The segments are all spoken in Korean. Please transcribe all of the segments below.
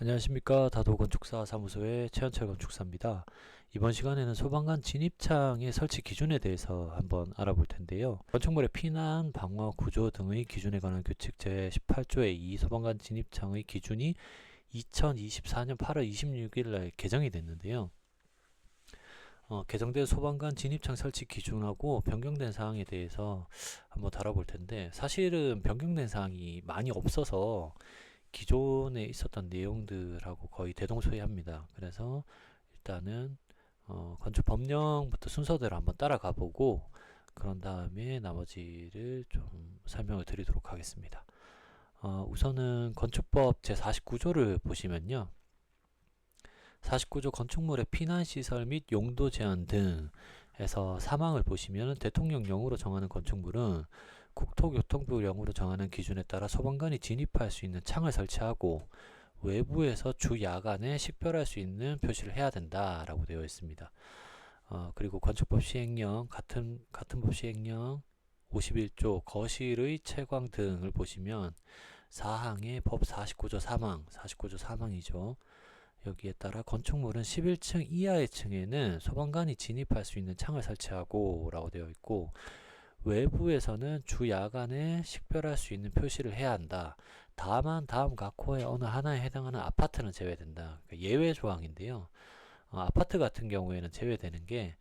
안녕하십니까. 다도건축사 사무소의 최현철 건축사입니다. 이번 시간에는 소방관 진입창의 설치 기준에 대해서 한번 알아볼 텐데요. 건축물의 피난, 방화, 구조 등의 기준에 관한 규칙 제18조의 2 소방관 진입창의 기준이 2024년 8월 26일 날 개정이 됐는데요. 개정된 소방관 진입창 설치 기준하고 변경된 사항에 대해서 한번 다뤄볼 텐데, 사실은 변경된 사항이 많이 없어서 기존에 있었던 내용들하고 거의 대동소이합니다. 그래서 일단은 건축 법령부터 순서대로 한번 따라가 보고 그런 다음에 나머지를 좀 설명을 드리도록 하겠습니다. 우선은 건축법 제49조를 보시면요. 49조 건축물의 피난시설 및 용도 제한 등에서 사망을 보시면 대통령령으로 정하는 건축물은 국토교통부령으로 정하는 기준에 따라 소방관이 진입할 수 있는 창을 설치하고 외부에서 주 야간에 식별할 수 있는 표시를 해야 된다라고 되어 있습니다. 그리고 건축법 시행령 같은 법 시행령 51조 거실의 채광 등을 보시면 사항의 법 49조 사망이죠. 여기에 따라 건축물은 11층 이하의 층에는 소방관이 진입할 수 있는 창을 설치하고 라고 되어 있고, 외부에서는 주 야간에 식별할 수 있는 표시를 해야 한다. 다만 다음 각호의 어느 하나에 해당하는 아파트는 제외된다. 그러니까 예외 조항인데요. 아파트 같은 경우에는 제외되는 게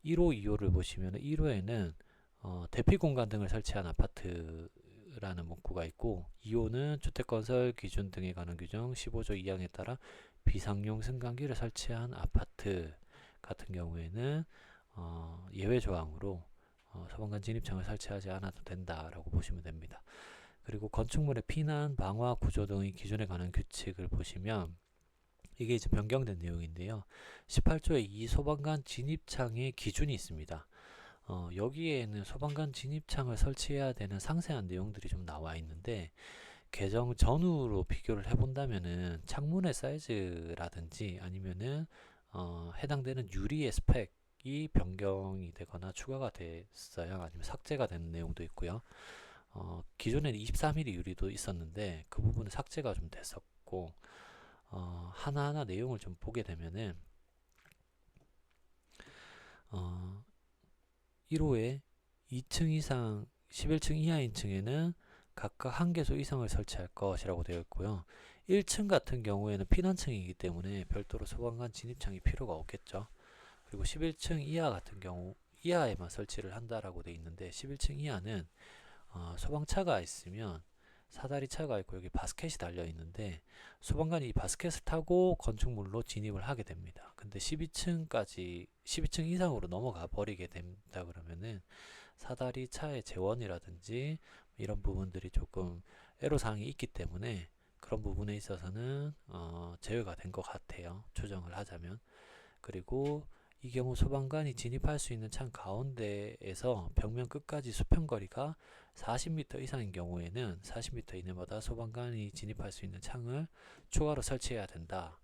1호, 2호를 보시면 1호에는 대피 공간 등을 설치한 아파트라는 문구가 있고, 2호는 주택건설 기준 등에 관한 규정 15조 2항에 따라 비상용 승강기를 설치한 아파트 같은 경우에는 예외 조항으로 소방관 진입창을 설치하지 않아도 된다라고 보시면 됩니다. 그리고 건축물의 피난, 방화, 구조 등의 기준에 관한 규칙을 보시면 이게 이제 변경된 내용인데요. 18조에 이 소방관 진입창의 기준이 있습니다. 여기에는 소방관 진입창을 설치해야 되는 상세한 내용들이 좀 나와 있는데, 개정 전후로 비교를 해본다면은 창문의 사이즈라든지 아니면은 해당되는 유리의 스펙이 변경이 되거나 추가가 됐어요. 아니면 삭제가 된 내용도 있고요. 기존에는 23mm 유리도 있었는데 그 부분은 삭제가 좀 됐었고, 하나하나 내용을 좀 보게 되면은 1호에 2층 이상 11층 이하인 층에는 각각 한 개소 이상을 설치할 것이라고 되어 있고요. 1층 같은 경우에는 피난층이기 때문에 별도로 소방관 진입창이 필요가 없겠죠. 그리고 11층 이하 같은 경우 이하에만 설치를 한다라고 되어 있는데, 11층 이하는 소방차가 있으면 사다리 차가 있고 여기 바스켓이 달려 있는데 소방관이 이 바스켓을 타고 건축물로 진입을 하게 됩니다. 근데 12층 이상으로 넘어가 버리게 된다 그러면은 사다리 차의 재원이라든지 이런 부분들이 조금 애로사항이 있기 때문에 그런 부분에 있어서는 제외가 된 것 같아요. 추정을 하자면. 그리고 이 경우 소방관이 진입할 수 있는 창 가운데에서 벽면 끝까지 수평거리가 40m 이상인 경우에는 40m 이내마다 소방관이 진입할 수 있는 창을 추가로 설치해야 된다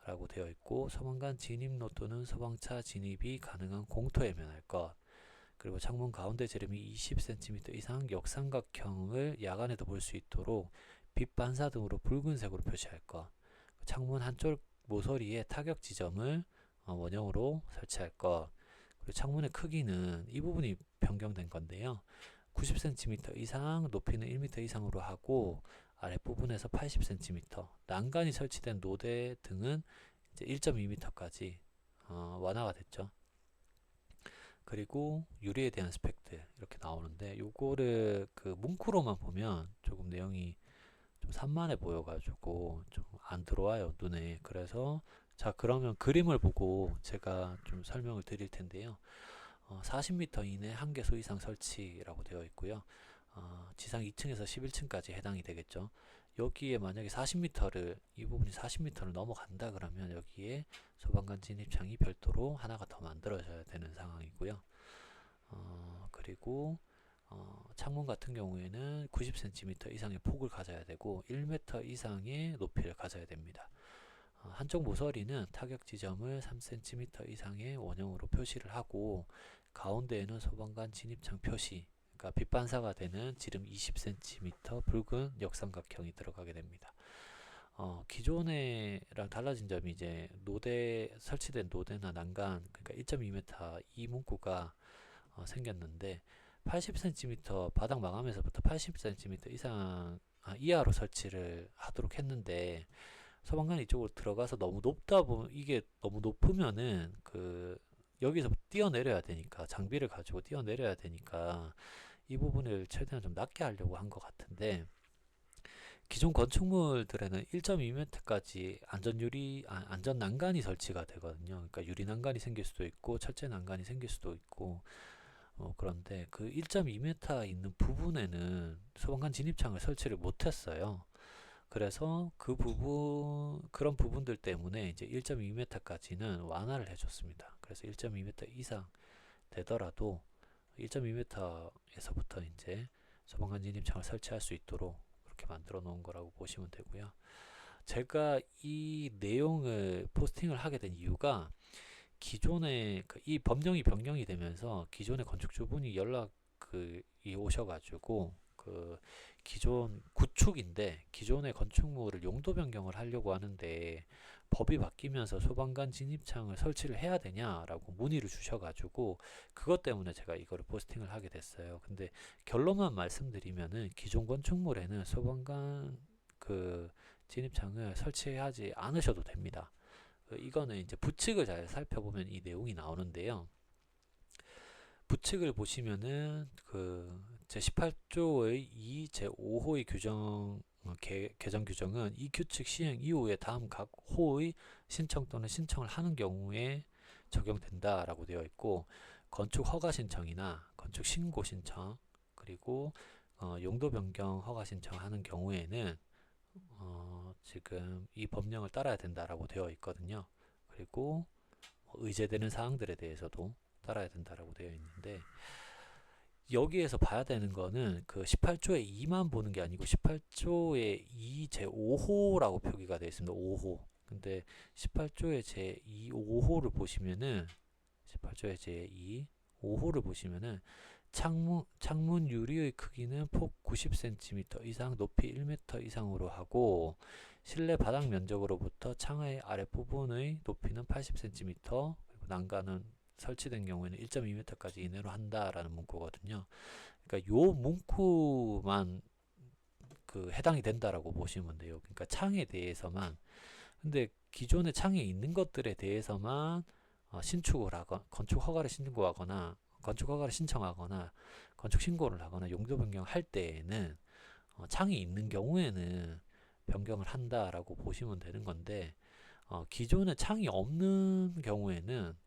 라고 되어 있고, 소방관 진입로 또는 소방차 진입이 가능한 공터에 면할 것, 그리고 창문 가운데 지름이 20cm 이상 역삼각형을 야간에도 볼 수 있도록 빛 반사 등으로 붉은색으로 표시할 것, 창문 한쪽 모서리에 타격 지점을 원형으로 설치할 것, 그리고 창문의 크기는 이 부분이 변경된 건데요. 90cm 이상, 높이는 1m 이상으로 하고 아랫부분에서 80cm, 난간이 설치된 노대 등은 이제 1.2m까지 완화가 됐죠. 그리고 유리에 대한 스펙들 이렇게 나오는데, 요거를 그 문구로만 보면 조금 내용이 좀 산만해 보여가지고 좀 안 들어와요, 눈에. 그래서 자, 그러면 그림을 보고 제가 좀 설명을 드릴 텐데요. 40m 이내 한 개소 이상 설치라고 되어 있고요. 지상 2층에서 11층까지 해당이 되겠죠. 여기에 만약에 40m를, 이 부분이 40m를 넘어간다 그러면 여기에 소방관 진입창이 별도로 하나가 더 만들어져야 되는 상황이고요. 그리고 창문 같은 경우에는 90cm 이상의 폭을 가져야 되고 1m 이상의 높이를 가져야 됩니다. 한쪽 모서리는 타격 지점을 3cm 이상의 원형으로 표시를 하고 가운데에는 소방관 진입창 표시, 그러니까 빛 반사가 되는 지름 20cm 붉은 역삼각형이 들어가게 됩니다. 기존에랑 달라진 점이 이제 설치된 노대나 난간, 그러니까 1.2m 이 문구가 생겼는데 80cm 바닥 마감에서부터 80cm 이하로 설치를 하도록 했는데 소방관 이쪽으로 들어가서 너무 높다 보면 이게 너무 높으면은 여기서 뛰어내려야 되니까 장비를 가지고 뛰어내려야 되니까 이 부분을 최대한 좀 낮게 하려고 한 것 같은데 기존 건축물들에는 1.2m까지 안전 난간이 설치가 되거든요. 그러니까 유리 난간이 생길 수도 있고 철제 난간이 생길 수도 있고 그런데 그 1.2m 있는 부분에는 소방관 진입창을 설치를 못했어요. 그래서 그런 부분들 때문에 이제 1.2m까지는 완화를 해줬습니다. 그래서 1.2m 이상 되더라도 1.2m에서부터 이제 소방관 진입창을 설치할 수 있도록 그렇게 만들어 놓은 거라고 보시면 되고요. 제가 이 내용을 포스팅을 하게 된 이유가 기존에 이 법령이 변경이 되면서 기존의 건축주분이 연락이 오셔가지고 기존 구축인데 기존의 건축물을 용도 변경을 하려고 하는데 법이 바뀌면서 소방관 진입창을 설치를 해야 되냐라고 문의를 주셔가지고 그것 때문에 제가 이거를 포스팅을 하게 됐어요. 근데 결론만 말씀드리면은 기존 건축물에는 소방관 진입창을 설치하지 않으셔도 됩니다. 이거는 이제 부칙을 잘 살펴보면 이 내용이 나오는데요. 부칙을 보시면은 제18조의 2 제5호의 개정 규정은 이 규칙 시행 이후에 다음 각 호의 신청 또는 신청을 하는 경우에 적용된다라고 되어 있고 건축 허가 신청이나 건축 신고 신청 그리고 용도 변경 허가 신청하는 경우에는 지금 이 법령을 따라야 된다라고 되어 있거든요. 그리고 의제되는 사항들에 대해서도 따라야 된다라고 되어 있는데 여기에서 봐야 되는 거는 18조의 2만 보는 게 아니고 18조의 2 제5호라고 표기가 되어 있습니다. 5호. 근데 18조의 제2 5호를 보시면은 18조의 제2 5호를 보시면은 창문 유리의 크기는 폭 90cm 이상, 높이 1m 이상으로 하고 실내 바닥 면적으로부터 창의 아랫부분의 높이는 80cm, 그리고 난간은 설치된 경우에는 1.2m까지 이내로 한다라는 문구거든요. 그러니까 요 문구만 해당이 된다라고 보시면 돼요. 그러니까 창에 대해서만. 근데 기존에 창에 있는 것들에 대해서만 신축을 하거나 건축 허가를 신청하거나 건축 신고를 하거나 용도 변경할 때에는 창이 있는 경우에는 변경을 한다라고 보시면 되는 건데 기존에 창이 없는 경우에는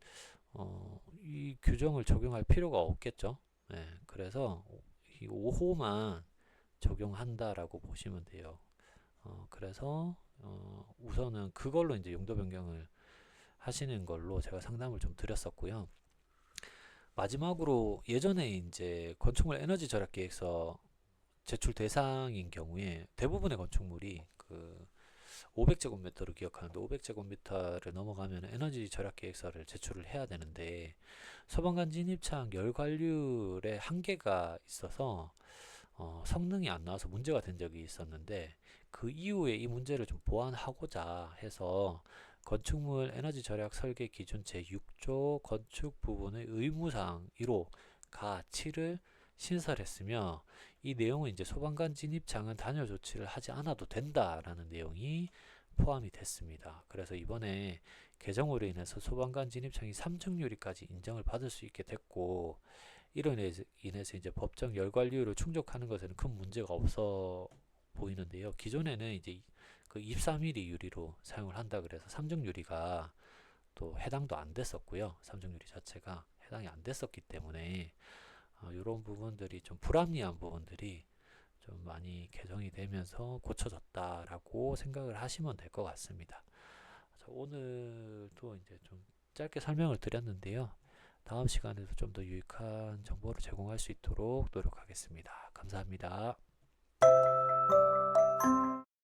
이 규정을 적용할 필요가 없겠죠. 네, 그래서 이 5호만 적용한다라고 보시면 돼요. 그래서 우선은 그걸로 이제 용도 변경을 하시는 걸로 제가 상담을 좀 드렸었고요. 마지막으로 예전에 이제 건축물 에너지 절약 계획서 제출 대상인 경우에 대부분의 건축물이 500제곱미터로 기억하는데 500제곱미터를 넘어가면 에너지 절약 계획서를 제출을 해야 되는데 소방관 진입창 열 관리율의 한계가 있어서 성능이 안 나와서 문제가 된 적이 있었는데 그 이후에 이 문제를 좀 보완하고자 해서 건축물 에너지 절약 설계 기준 제6조 건축 부분의 의무사항 1호가 7을 신설했으며 이 내용은 이제 소방관 진입창은 단열 조치를 하지 않아도 된다라는 내용이 포함이 됐습니다. 그래서 이번에 개정으로 인해서 소방관 진입창이 3층 유리까지 인정을 받을 수 있게 됐고 이로 인해서 이제 법정 열관리율을 충족하는 것에는 큰 문제가 없어 보이는데요. 기존에는 이제 23mm 유리로 사용을 한다 그래서 3중 유리가 또 해당도 안 됐었고요. 3중 유리 자체가 해당이 안 됐었기 때문에 이런 부분들이 좀 불합리한 부분들이 좀 많이 개정이 되면서 고쳐졌다라고 생각을 하시면 될 것 같습니다. 오늘도 이제 좀 짧게 설명을 드렸는데요. 다음 시간에도 좀 더 유익한 정보를 제공할 수 있도록 노력하겠습니다. 감사합니다.